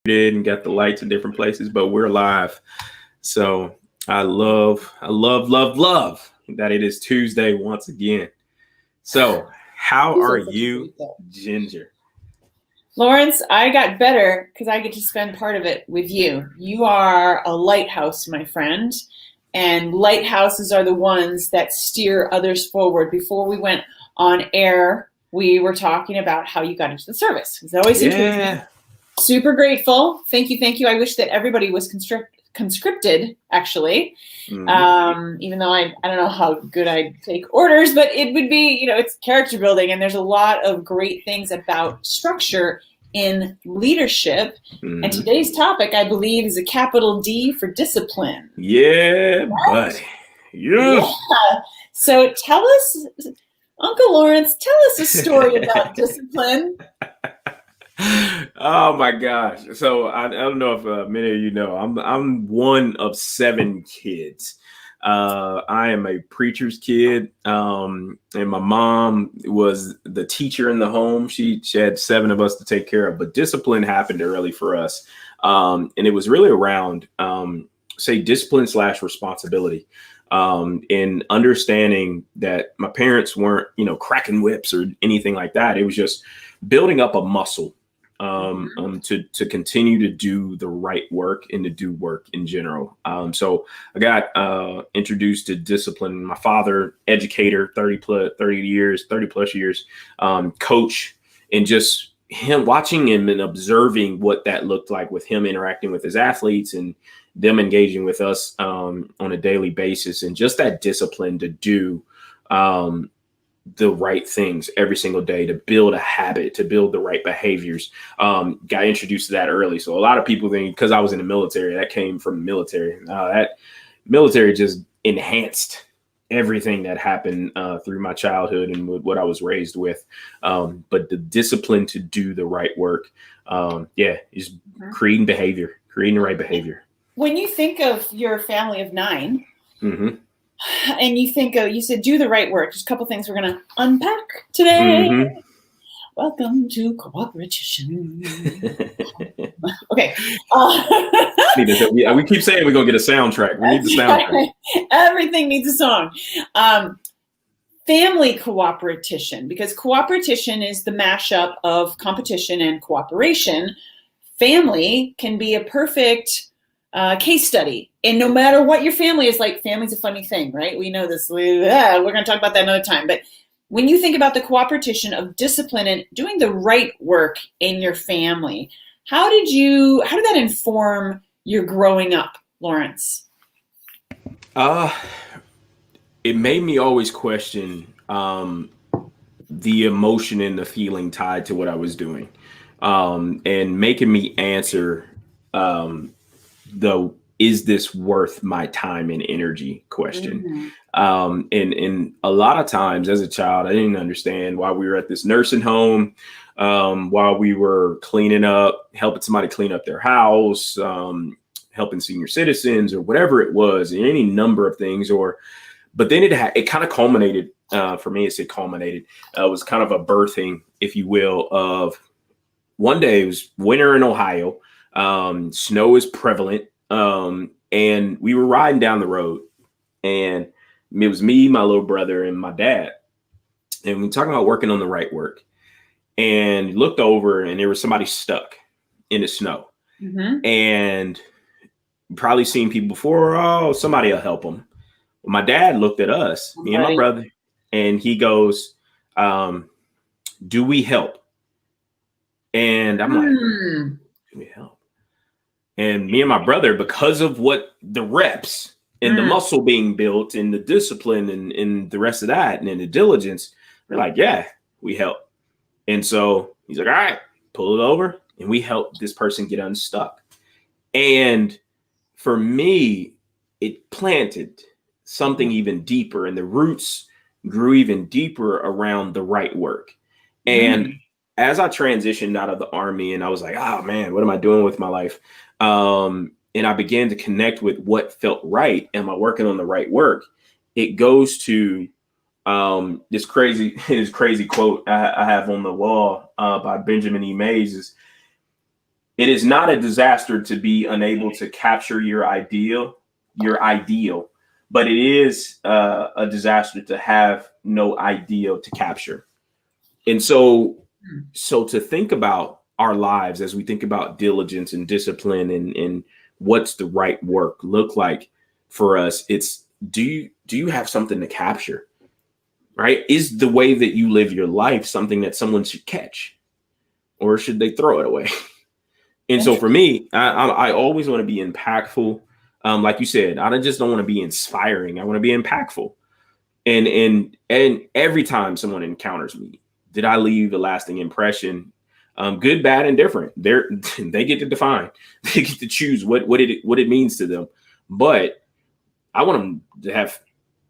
did and got the lights in different places, but we're live. So I love that it is Tuesday once again. So how are you, Ginger? Lawrence, I got better because I get to spend part of it with you. You are a lighthouse, my friend, and lighthouses are the ones that steer others forward. Before we went on air, we were talking about how you got into the service. It's always interesting. Super grateful. Thank you. I wish that everybody was conscripted, actually. Even though I don't know how good I'd take orders, but it would be, it's character building, and there's a lot of great things about structure in leadership. And today's topic, I believe, is a capital D for discipline. Yeah, right? Buddy. Yeah. So tell us, Uncle Lawrence, tell us a story about discipline. Oh my gosh. So I don't know if many of you know, I'm one of 7 kids. I am a preacher's kid. And my mom was the teacher in the home. She had 7 of us to take care of, but discipline happened early for us. And it was really around, say, discipline / responsibility. In understanding that my parents weren't, cracking whips or anything like that. It was just building up a muscle to continue to do the right work and to do work in general. So I got introduced to discipline. My father, educator, 30 plus years, coach, and just him watching him and observing what that looked like with him interacting with his athletes and them engaging with us on a daily basis, and just that discipline to do the right things every single day, to build a habit, to build the right behaviors. Got introduced to that early. So a lot of people think because I was in the military, that came from the military. That military just enhanced everything that happened through my childhood and what I was raised with. But the discipline to do the right work, is creating the right behavior. When you think of your family of 9, and you said do the right work. There's a couple things we're going to unpack today. Welcome to Cooperatition. Okay. We keep saying we're going to get a soundtrack. We need the soundtrack. Everything needs a song. Family cooperation, because cooperation is the mashup of competition and cooperation. Family can be a perfect case study. And no matter what your family is like, family's a funny thing, right? We know this. We're going to talk about that another time. But when you think about the cooperation of discipline and doing the right work in your family, how did that inform your growing up, Lawrence? It made me always question the emotion and the feeling tied to what I was doing, and making me answer is this worth my time and energy question. And a lot of times as a child, I didn't understand why we were at this nursing home, while we were cleaning up, helping somebody clean up their house, helping senior citizens or whatever it was, any number of things. But then it kind of culminated, for me, it was kind of a birthing, if you will, of one day. It was winter in Ohio. Snow is prevalent. And we were riding down the road, and it was me, my little brother, and my dad. And we were talking about working on the right work, and looked over, and there was somebody stuck in the snow. And probably seen people before. Oh, somebody will help them. Well, my dad looked at us, me and my brother, and he goes, do we help? And I'm like, do we help? And me and my brother, because of what the reps and the muscle being built and the discipline and the rest of that, and then the diligence, we're like, yeah, we help. And so he's like, all right, pull it over. And we help this person get unstuck. And for me, it planted something even deeper, and the roots grew even deeper around the right work. And as I transitioned out of the Army, and I was like, oh man, what am I doing with my life? And I began to connect with what felt right. Am I working on the right work? It goes to this crazy quote I have on the wall by Benjamin E. Mays is, It is not a disaster to be unable to capture your ideal, but it is a disaster to have no ideal to capture. And so to think about our lives as we think about diligence and discipline and what's the right work look like for us, it's do you have something to capture? Right? Is the way that you live your life something that someone should catch, or should they throw it away? And so for me, I always want to be impactful. Like you said, I just don't want to be inspiring. I want to be impactful. And every time someone encounters me, did I leave a lasting impression? Good, bad, and different. They get to define. They get to choose what it means to them. But I want them to have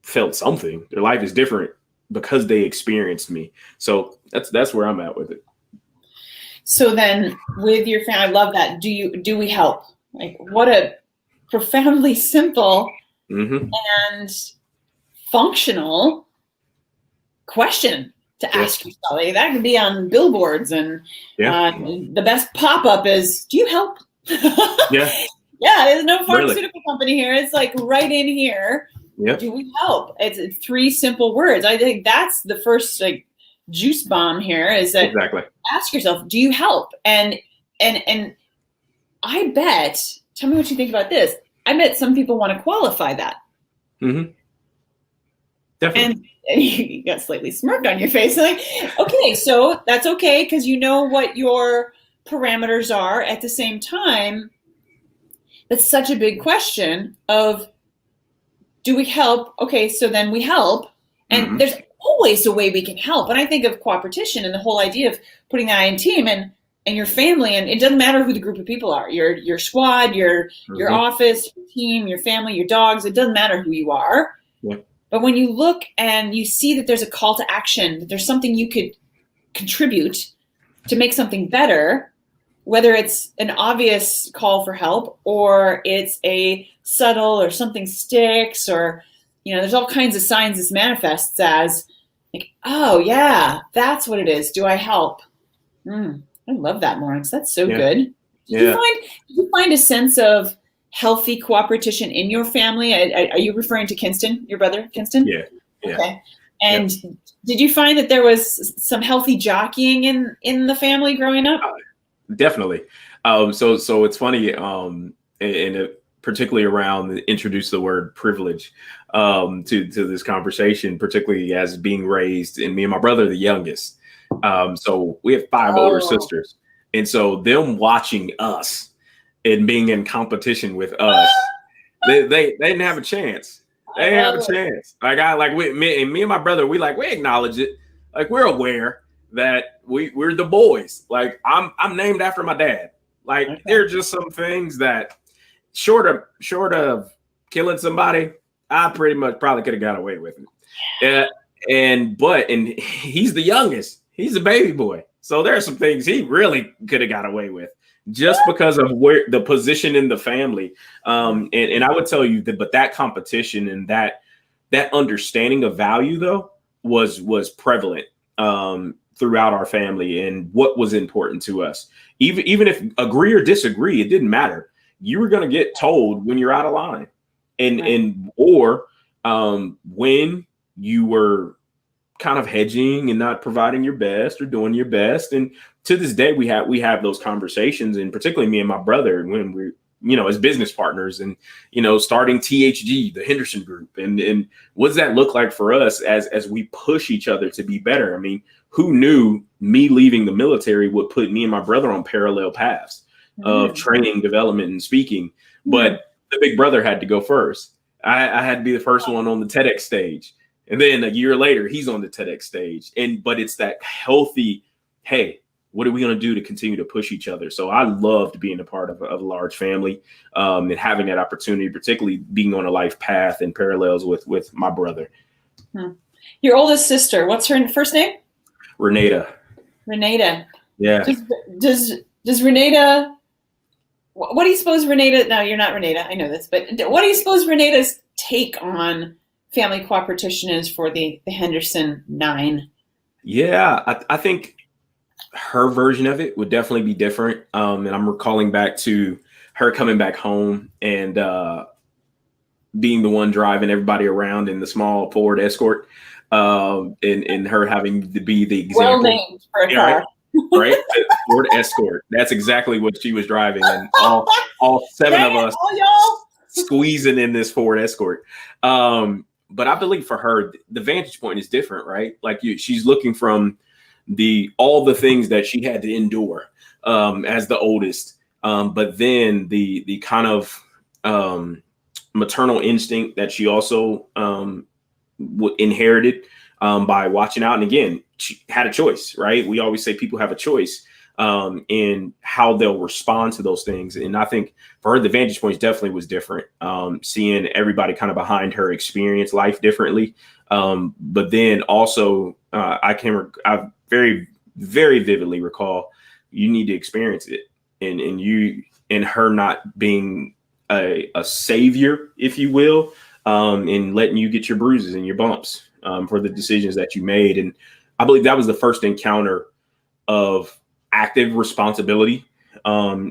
felt something. Their life is different because they experienced me. So that's where I'm at with it. So then with your family, I love that. Do we help? Like, what a profoundly simple and functional question to ask yourself. Like, that could be on billboards, and the best pop-up is, do you help? Yeah. Yeah, there's no pharmaceutical company here. It's like right in here. Yep. Do we help? It's 3 simple words. I think that's the first like juice bomb here, is that ask yourself, do you help? And I bet, tell me what you think about this. I bet some people want to qualify that. Mm-hmm. Definitely. And you got slightly smirk on your face. Like, okay, so that's okay, because you know what your parameters are. At the same time, that's such a big question of, do we help? Okay, so then we help. And there's always a way we can help. And I think of cooperation and the whole idea of putting that in team and your family. And it doesn't matter who the group of people are. Your squad, your office, your team, your family, your dogs. It doesn't matter who you are. Yeah. But when you look and you see that there's a call to action, that there's something you could contribute to make something better, whether it's an obvious call for help or it's a subtle or something sticks, or, there's all kinds of signs this manifests as, like, oh yeah, that's what it is. Do I help? I love that, Lawrence. That's so good. Did you find a sense of healthy cooperation in your family? Are you referring to Kinston, your brother, Kinston? Yeah. Okay. And did you find that there was some healthy jockeying in the family growing up? Definitely. So it's funny, and particularly around introduce the word privilege to this conversation, particularly as being raised, and me and my brother, the youngest. So we have 5 older sisters. And so them watching us and being in competition with us, they didn't have a chance. They didn't have a chance. Like me and my brother, we acknowledge it. Like, we're aware that we're the boys. Like, I'm named after my dad. Like, there are just some things that short of killing somebody, I pretty much probably could have got away with it. And he's the youngest. He's a baby boy. So there are some things he really could have got away with just because of where the position in the family. And I would tell you that competition and that understanding of value, though, was prevalent throughout our family, and what was important to us. Even if agree or disagree, it didn't matter. You were going to get told when you're out of line, or when you were kind of hedging and not providing your best or doing your best. And to this day, we have those conversations, and particularly me and my brother, when we're, as business partners, and, starting THG, the Henderson Group, and what does that look like for us as we push each other to be better? I mean, who knew me leaving the military would put me and my brother on parallel paths of training, development, and speaking? But the big brother had to go first. I had to be the first one on the TEDx stage. And then a year later, he's on the TEDx stage. But it's that healthy, hey, what are we going to do to continue to push each other? So I loved being a part of a large family, and having that opportunity, particularly being on a life path and parallels with my brother. Your oldest sister, what's her first name? Renata. Yeah. Does Renata, what do you suppose Renata, no, you're not Renata, I know this, but what do you suppose Renata's take on family cooperation is for the Henderson 9? Yeah, I think her version of it would definitely be different. And I'm recalling back to her coming back home and being the one driving everybody around in the small Ford Escort, and her having to be the example. Well named for a Right? car. Right? Ford Escort. That's exactly what she was driving, and all seven of us squeezing in this Ford Escort. But I believe for her, the vantage point is different, right? Like she's looking from all the things that she had to endure as the oldest, but then the kind of maternal instinct that she also inherited by watching out. And again, she had a choice, right? We always say people have a choice in how they'll respond to those things. And I think for her, the vantage points definitely was different. Seeing everybody kind of behind her experience life differently. But then also I very, very vividly recall you need to experience it, and you and her not being a savior, if you will, and letting you get your bruises and your bumps for the decisions that you made. And I believe that was the first encounter of active responsibility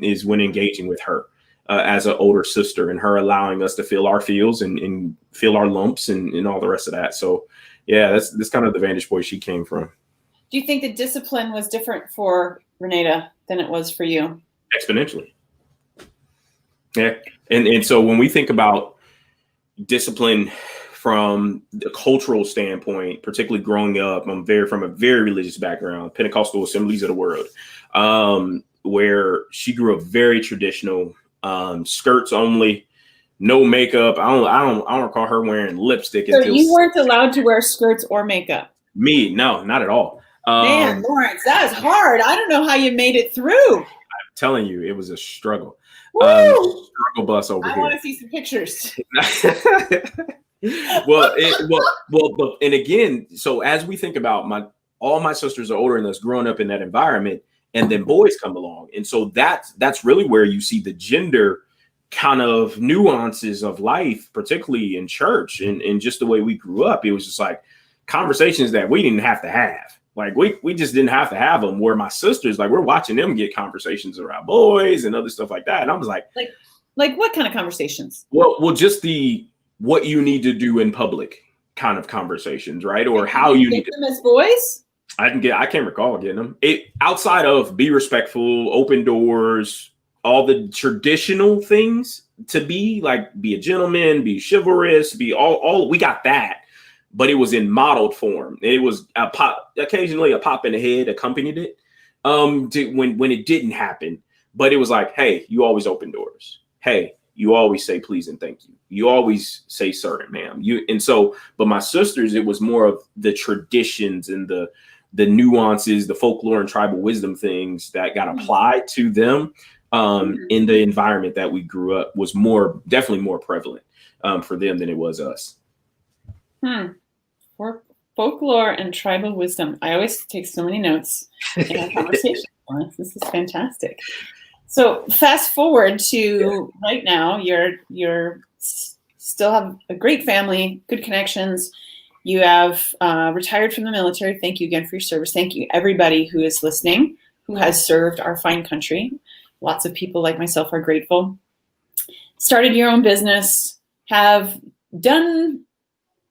is when engaging with her as an older sister, and her allowing us to feel our feels and feel our lumps and all the rest of that. So yeah, that's kind of the vantage point she came from. Do you think the discipline was different for Renata than it was for you? Exponentially. Yeah. And so when we think about discipline from the cultural standpoint, particularly growing up, I'm from a very religious background, Pentecostal Assemblies of the World, where she grew up very traditional, skirts only, no makeup. I don't recall her wearing lipstick. So you weren't allowed to wear skirts or makeup? Me, no, not at all. Man, Lawrence, that is hard. I don't know how you made it through. I'm telling you, it was a struggle. Struggle bus over here. I want to see some pictures. Well, and again, so as we think about all my sisters are older than us, growing up in that environment, and then boys come along, and so that's really where you see the gender kind of nuances of life, particularly in church and just the way we grew up. It was just like conversations that we didn't have to have. Like we just didn't have to have them, where my sisters, like, we're watching them get conversations around boys and other stuff like that. And I was like what kind of conversations? Well, just what you need to do in public kind of conversations, right? Or how you need them as boys? I can't recall getting them. Outside of be respectful, open doors, all the traditional things to be a gentleman, be chivalrous, be all we got that. But it was in modeled form. It was occasionally a pop in the head accompanied it when it didn't happen. But it was like, hey, you always open doors. Hey, you always say please and thank you. You always say sir and ma'am. But my sisters, it was more of the traditions and the nuances, the folklore and tribal wisdom things that got applied to them in the environment that we grew up was definitely more prevalent for them than it was us. For folklore and tribal wisdom. I always take so many notes in our conversation. This is fantastic. So fast forward to right now, you're still have a great family, good connections. You have retired from the military. Thank you again for your service. Thank you everybody who is listening, who has served our fine country. Lots of people like myself are grateful. Started your own business, have done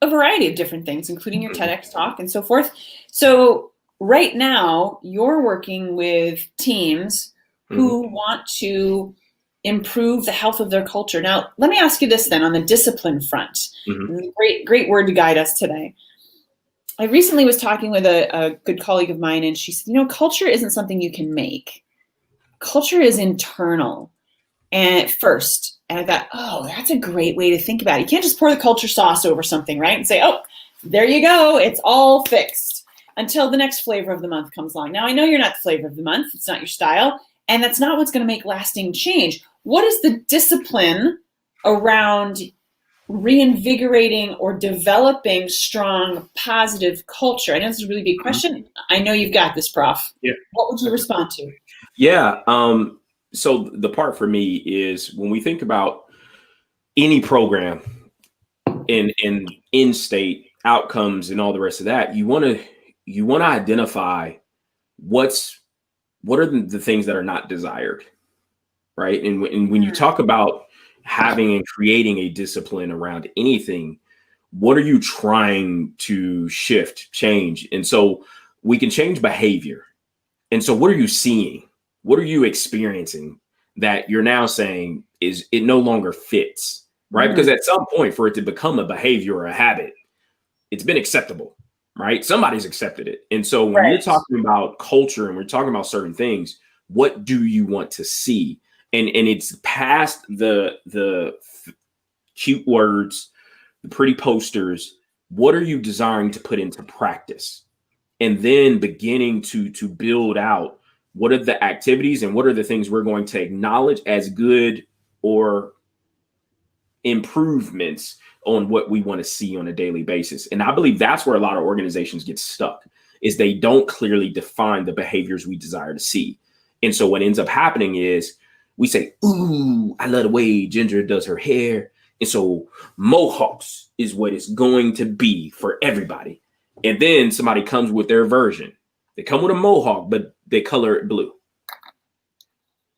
a variety of different things, including your TEDx talk and so forth. So right now you're working with teams who want to improve the health of their culture. Now, let me ask you this then on the discipline front. Great word to guide us today. I recently was talking with a good colleague of mine, and she said, culture isn't something you can make. Culture is internal and first. And I thought, oh, that's a great way to think about it. You can't just pour the culture sauce over something, right? And say, oh, there you go. It's all fixed until the next flavor of the month comes along. Now, I know you're not the flavor of the month. It's not your style. And that's not what's going to make lasting change. What is the discipline around reinvigorating or developing strong, positive culture? I know this is a really big question. I know you've got this, Prof. Yeah. What would you respond to? Yeah. So the part for me is when we think about any program in state outcomes and all the rest of that, you want to identify what's what are the things that are not desired, right? And when you talk about having and creating a discipline around anything, what are you trying to shift, change? And so we can change behavior. And so what are you seeing? What are you experiencing that you're now saying is it no longer fits, right? Because at some point for it to become a behavior or a habit, it's been acceptable, right? Somebody's accepted it. And so when you're talking about culture and we're talking about certain things, what do you want to see? And it's past the cute words, the pretty posters. What are you desiring to put into practice? And then beginning to build out what are the activities and what are the things we're going to acknowledge as good or improvements on what we want to see on a daily basis. And I believe that's where a lot of organizations get stuck, is they don't clearly define the behaviors we desire to see. And so what ends up happening is we say, ooh, I love the way Ginger does her hair. And so mohawks is what it's going to be for everybody. And then somebody comes with their version. They come with a mohawk, but they color it blue.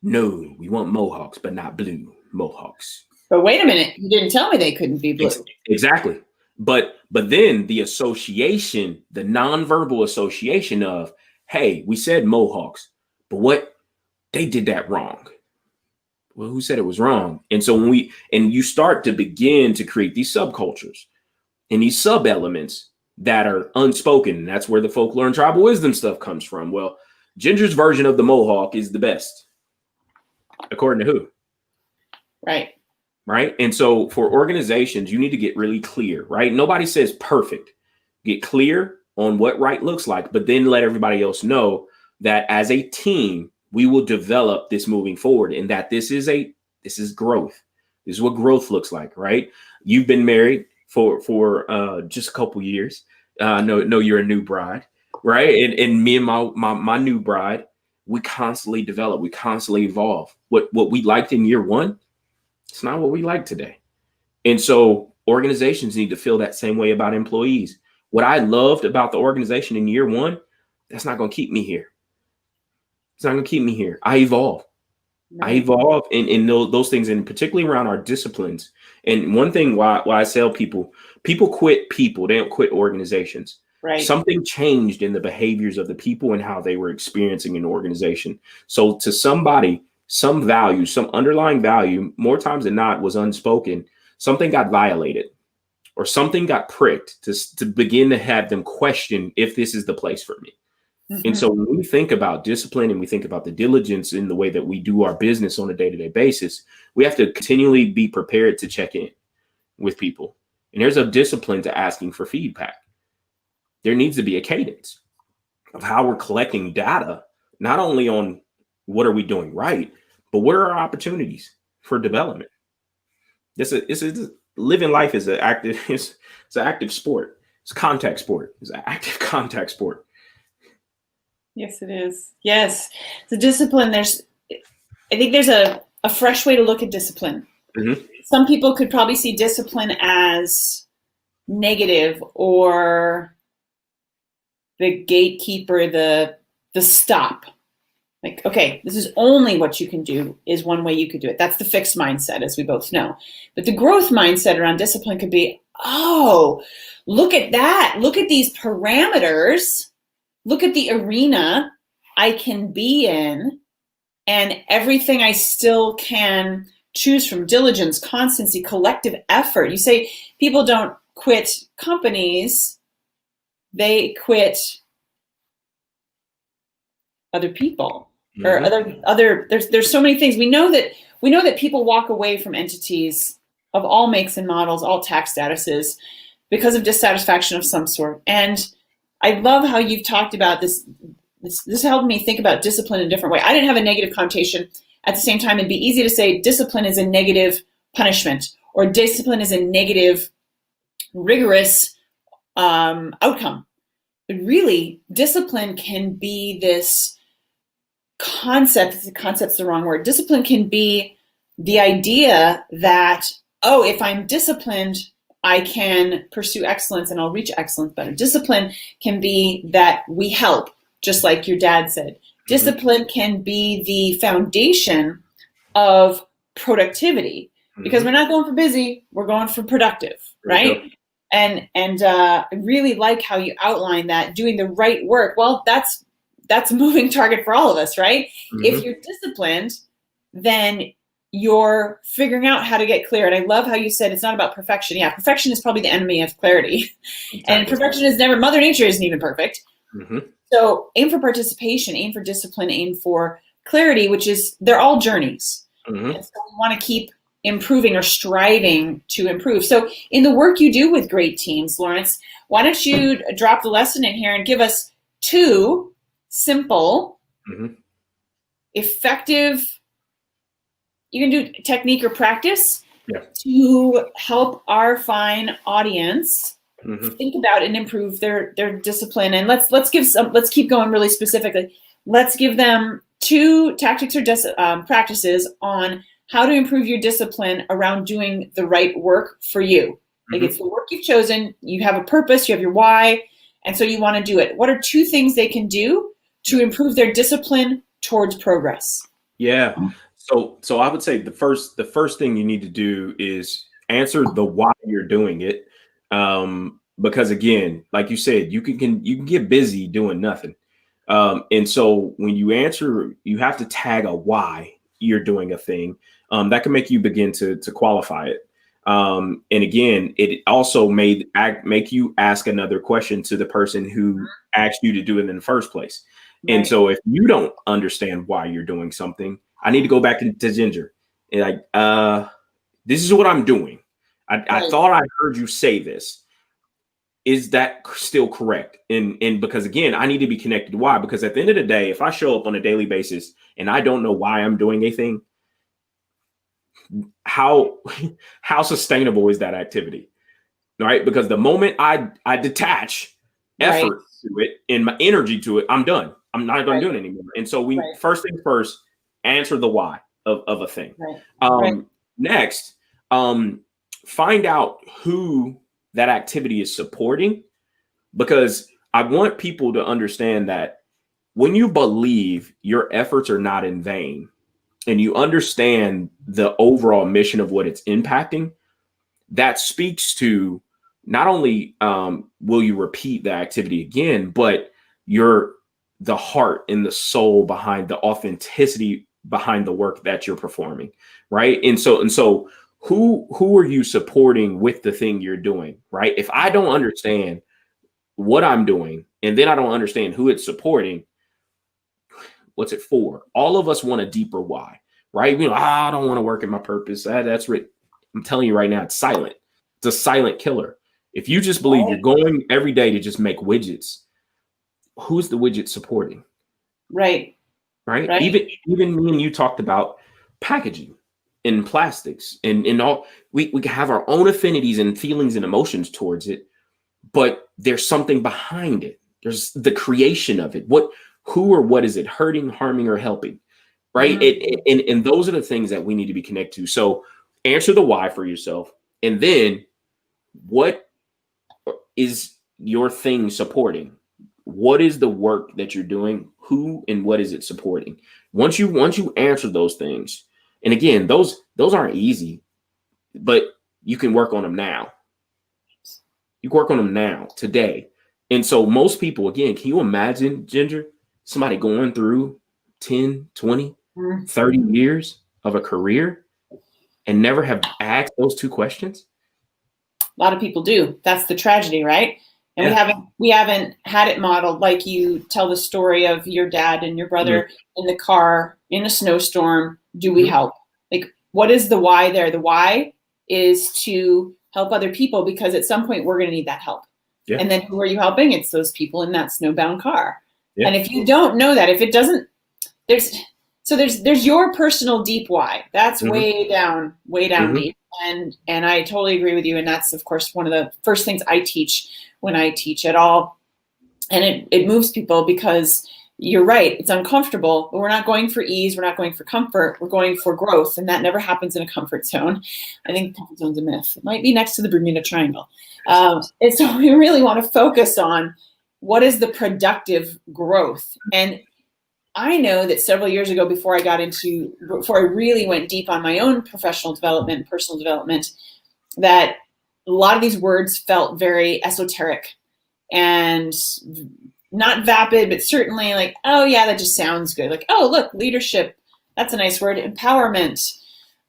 No, we want mohawks, but not blue mohawks. But wait a minute, you didn't tell me they couldn't be blue. Exactly. But then the association, the nonverbal association of, hey, we said mohawks, but what? They did that wrong. Well, who said it was wrong? And so when you start to begin to create these subcultures and these sub elements that are unspoken, and that's where the folklore and tribal wisdom stuff comes from. Well, Ginger's version of the mohawk is the best, according to who? Right. And so for organizations, you need to get really clear, right? Nobody says perfect. Get clear on what right looks like, but then let everybody else know that as a team, we will develop this moving forward, and that this is growth. This is what growth looks like, right? You've been married for just a couple years. No, you're a new bride, right? And me and my new bride, we constantly develop, we constantly evolve. What we liked in year one, it's not what we like today. And so organizations need to feel that same way about employees. What I loved about the organization in year one, that's not going to keep me here. It's not going to keep me here. I evolve. Right. I evolve in those things, and particularly around our disciplines. And one thing why I tell people quit people. They don't quit organizations. Right. Something changed in the behaviors of the people and how they were experiencing an organization. So to somebody, some value, some underlying value, more times than not, was unspoken. Something got violated or something got pricked to begin to have them question if this is the place for me. Mm-hmm. And so when we think about discipline and we think about the diligence in the way that we do our business on a day-to-day basis, we have to continually be prepared to check in with people. And there's a discipline to asking for feedback. There needs to be a cadence of how we're collecting data, not only on what are we doing right, but what are our opportunities for development. Living life is an active sport. It's a contact sport. It's an active contact sport. Yes, it is. Yes. The discipline, I think there's a fresh way to look at discipline. Mm-hmm. Some people could probably see discipline as negative or the gatekeeper, the stop. Like, okay, this is only what you can do is one way you could do it. That's the fixed mindset, as we both know. But the growth mindset around discipline could be, oh, look at that. Look at these parameters. Look at the arena I can be in and everything I still can choose from: diligence, constancy, collective effort. You say people don't quit companies, they quit other people. Mm-hmm. Or other there's so many things. We know that people walk away from entities of all makes and models, all tax statuses, because of dissatisfaction of some sort. And I love how you've talked about this. This helped me think about discipline in a different way. I didn't have a negative connotation. At the same time, it'd be easy to say discipline is a negative punishment, or discipline is a negative, rigorous outcome. But really, discipline can be this concept. The concept's the wrong word. Discipline can be the idea that, oh, if I'm disciplined, I can pursue excellence and I'll reach excellence better. Discipline can be that we help, just like your dad said. Discipline can be the foundation of productivity, because we're not going for busy, we're going for productive, right? And I really like how you outline that doing the right work. Well, that's a moving target for all of us, right? If you're disciplined, then you're figuring out how to get clear. And I love how you said it's not about perfection. Yeah, perfection is probably the enemy of clarity. Exactly. And perfection is never, Mother Nature isn't even perfect. So aim for participation, aim for discipline, aim for clarity, which is, they're all journeys. And so we want to keep improving or striving to improve. So in the work you do with great teams, Lawrence, why don't you drop the lesson in here and give us 2 simple, effective, you can do technique or practice to help our fine audience think about and improve their discipline. And let's keep going really specifically. Let's give them 2 tactics or practices on how to improve your discipline around doing the right work for you. Like, it's the work you've chosen, you have a purpose, you have your why, and so you want to do it. What are 2 things they can do to improve their discipline towards progress? Yeah. So I would say the first thing you need to do is answer the why you're doing it. Because again, like you said, you can get busy doing nothing. And so when you answer, you have to tag a why you're doing a thing. That can make you begin to qualify it. And again, it also make you ask another question to the person who asked you to do it in the first place. Right. And so if you don't understand why you're doing something, I need to go back to Ginger and like, this is what I'm doing. I thought I heard you say this. Is that still correct? And because again, I need to be connected to why, because at the end of the day, if I show up on a daily basis and I don't know why I'm doing a thing, how sustainable is that activity? Right? Because the moment I detach effort to it and my energy to it, I'm done. I'm not going to do it anymore. And so first things first, answer the why of a thing. Next, find out who that activity is supporting, because I want people to understand that when you believe your efforts are not in vain and you understand the overall mission of what it's impacting, that speaks to not only will you repeat the activity again, but the heart and the soul behind the authenticity behind the work that you're performing, right? And so who are you supporting with the thing you're doing, right? If I don't understand what I'm doing and then I don't understand who it's supporting, what's it for? All of us want a deeper why, right? You know, I don't want to work in my purpose. That's right. I'm telling you right now, it's silent. It's a silent killer. If you just believe you're going every day to just make widgets, who's the widget supporting? Right. Even me and you talked about packaging and plastics and all. We can have our own affinities and feelings and emotions towards it, but there's something behind it. There's the creation of it. Who or what is it hurting, harming, or helping? Right. And those are the things that we need to be connected to. So answer the why for yourself. And then what is your thing supporting? What is the work that you're doing? Who and what is it supporting? Once you answer those things, and again, those aren't easy, but you can work on them now. You can work on them now, today. And so most people, again, can you imagine, Ginger, somebody going through 10, 20, 30 years of a career and never have asked those 2 questions? A lot of people do. That's the tragedy, right? And we haven't had it modeled like you tell the story of your dad and your brother in the car in a snowstorm. Do we help? Like, what is the why there? The why is to help other people, because at some point we're going to need that help. Yeah. And then who are you helping? It's those people in that snowbound car. Yeah. And if you don't know that, if it doesn't, there's your personal deep why. That's way down deep. And I totally agree with you. And that's, of course, one of the first things I teach when I teach at all. And it moves people, because you're right. It's uncomfortable, but we're not going for ease. We're not going for comfort. We're going for growth. And that never happens in a comfort zone. I think the comfort zone's a myth. It might be next to the Bermuda Triangle. And so we really want to focus on what is the productive growth. And I know that several years ago, before I really went deep on my own professional development, personal development, that a lot of these words felt very esoteric and not vapid, but certainly like, oh yeah, that just sounds good. Like, oh, look, leadership, that's a nice word. Empowerment.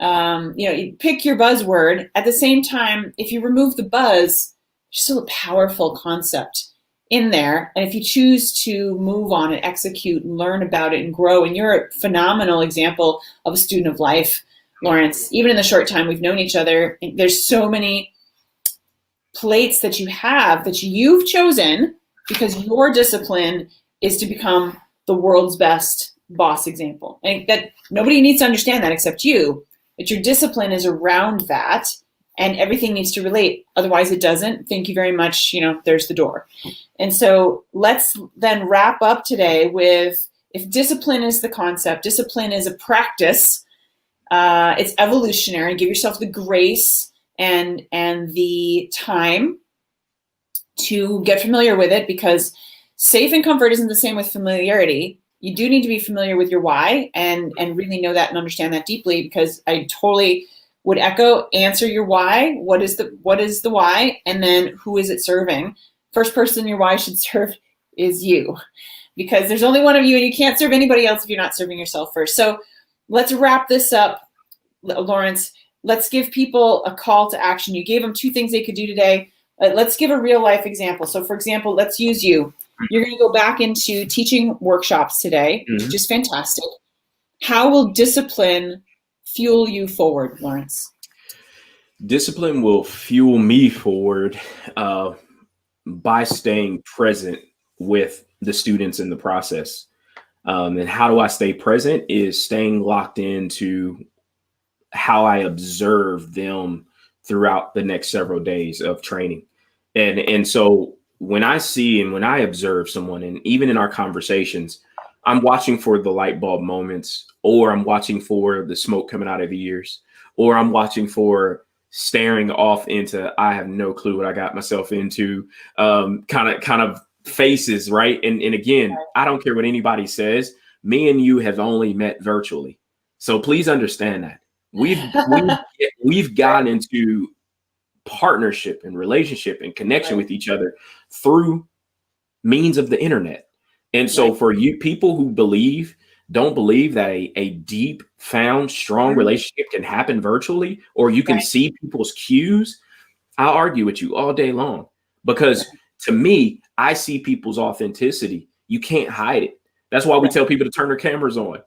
You pick your buzzword. At the same time, if you remove the buzz, there's still a powerful concept in there. And if you choose to move on and execute and learn about it and grow, and you're a phenomenal example of a student of life, Lawrence, even in the short time we've known each other, there's so many plates that you have that you've chosen because your discipline is to become the world's best boss example. And that nobody needs to understand that except you, but your discipline is around that and everything needs to relate. Otherwise it doesn't. Thank you very much. There's the door. And so let's then wrap up today with, if discipline is the concept, discipline is a practice, it's evolutionary. Give yourself the grace and the time to get familiar with it, because safe and comfort isn't the same with familiarity. You do need to be familiar with your why and really know that and understand that deeply, because I totally would echo, answer your why. What is the why? And then who is it serving? First person your why should serve is you, because there's only one of you and you can't serve anybody else if you're not serving yourself first. So let's wrap this up, Lawrence. Let's give people a call to action. You gave them 2 things they could do today. Let's give a real life example. So for example, let's use you. You're going to go back into teaching workshops today, which is fantastic. How will discipline fuel you forward, Lawrence? Discipline will fuel me forward by staying present with the students in the process. And how do I stay present is staying locked into how I observe them throughout the next several days of training. And so when I see and when I observe someone, and even in our conversations, I'm watching for the light bulb moments, or I'm watching for the smoke coming out of the ears, or I'm watching for staring off into, I have no clue what I got myself into, kind of faces, right? And again, I don't care what anybody says. Me and you have only met virtually. So please understand that. We've gotten into partnership and relationship and connection with each other through means of the internet. And so for you people who don't believe that a deep found strong relationship can happen virtually, or you can see people's cues, I'll argue with you all day long, because to me, I see people's authenticity. You can't hide it. That's why we tell people to turn their cameras on.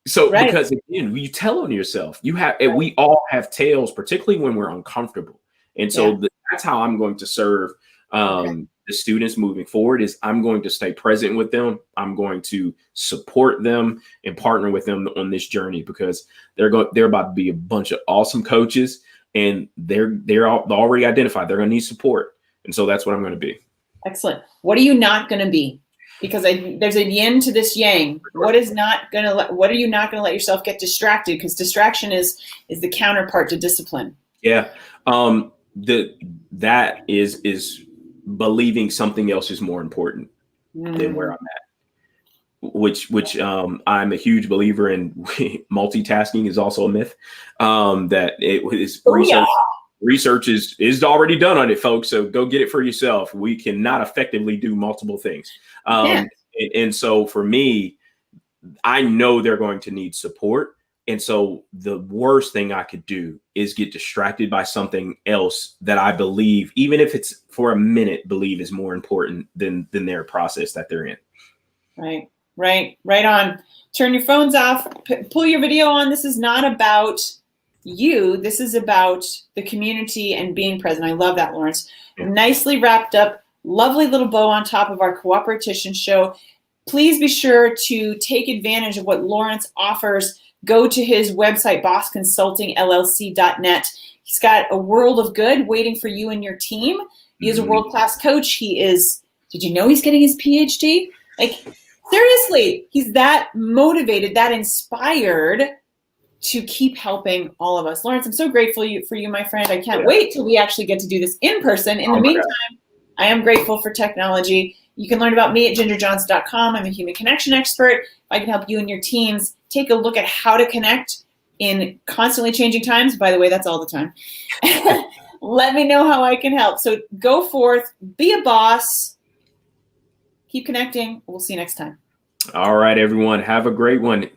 So because again, you tell on yourself, we all have tales, particularly when we're uncomfortable. And so that's how I'm going to serve the students moving forward, is I'm going to stay present with them. I'm going to support them and partner with them on this journey, because they're about to be a bunch of awesome coaches, and they're already identified. They're going to need support. And so that's what I'm going to be. Excellent. What are you not going to be? Because there's a yin to this yang. What are you not going to let yourself get distracted? Because distraction is the counterpart to discipline. Yeah. That is believing something else is more important than where I'm at, which I'm a huge believer in. Multitasking is also a myth. That it is research is already done on it, folks. So go get it for yourself. We cannot effectively do multiple things. And so for me, I know they're going to need support. And so the worst thing I could do is get distracted by something else that I believe, even if it's for a minute, believe is more important than their process that they're in. Right on. Turn your phones off, pull your video on. This is not about you. This is about the community and being present. I love that, Lawrence. Nicely wrapped up. Lovely little bow on top of our Cooperatition show. Please be sure to take advantage of what Lawrence offers. Go to his website, bossconsultingllc.net. He's got a world of good waiting for you and your team. He is a world-class coach. Did you know he's getting his PhD? Like, seriously, he's that motivated, that inspired to keep helping all of us. Lawrence, I'm so grateful for you, my friend. I can't wait till we actually get to do this in person. In the meantime, I am grateful for technology. You can learn about me at gingerjohnson.com. I'm a human connection expert. I can help you and your teams take a look at how to connect in constantly changing times. By the way, that's all the time. Let me know how I can help. So go forth, be a boss, keep connecting. We'll see you next time. All right, everyone. Have a great one.